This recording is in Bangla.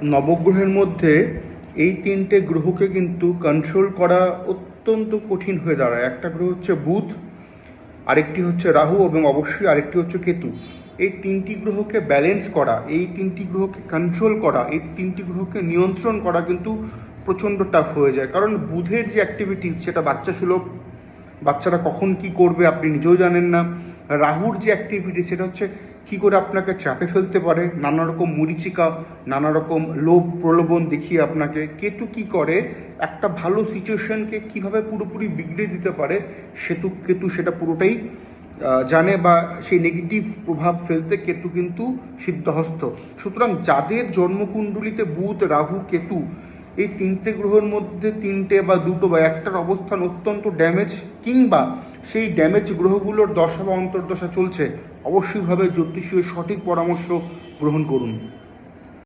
নবগ্রহের মধ্যে এই তিনটে গ্রহকে কিন্তু কন্ট্রোল করা অত্যন্ত কঠিন হয়ে দাঁড়ায়। একটা গ্রহ হচ্ছে বুধ, আরেকটি হচ্ছে রাহু এবং অবশ্যই আরেকটি হচ্ছে কেতু। এই তিনটি গ্রহকে ব্যালেন্স করা, এই তিনটি গ্রহকে কন্ট্রোল করা, এই তিনটি গ্রহকে নিয়ন্ত্রণ করা কিন্তু প্রচণ্ড টাফ হয়ে যায়। কারণ বুধের যে অ্যাক্টিভিটি সেটা বাচ্চা সুলভ, বাচ্চারা কখন কি করবে আপনি নিজেও জানেন না। রাহুর যে অ্যাক্টিভিটি সেটা হচ্ছে কী করে আপনাকে চাপে ফেলতে পারে, নানা রকম মরীচিকা, নানা রকম লোভ প্রলোভন দেখিয়ে আপনাকে। কেতু কি করে, একটা ভালো সিচুয়েশনকে কিভাবে পুরোপুরি বিগড়ে দিতে পারে কেতু সেটা পুরোটাই জানে, বা সেই নেগেটিভ প্রভাব ফেলতে কেতু কিন্তু সিদ্ধহস্ত। সুতরাং যাদের জন্মকুণ্ডলিতে বুধ, রাহু, কেতু এই তিনটে গ্রহের মধ্যে তিনটে বা দুটো বা একটার অবস্থান অত্যন্ত ড্যামেজ, কিংবা সেই ড্যামেজ গ্রহগুলোর দশা বা অন্তর্দশা চলছে, অবশ্যইভাবে জ্যোতিষীয় সঠিক পরামর্শ গ্রহণ করুন।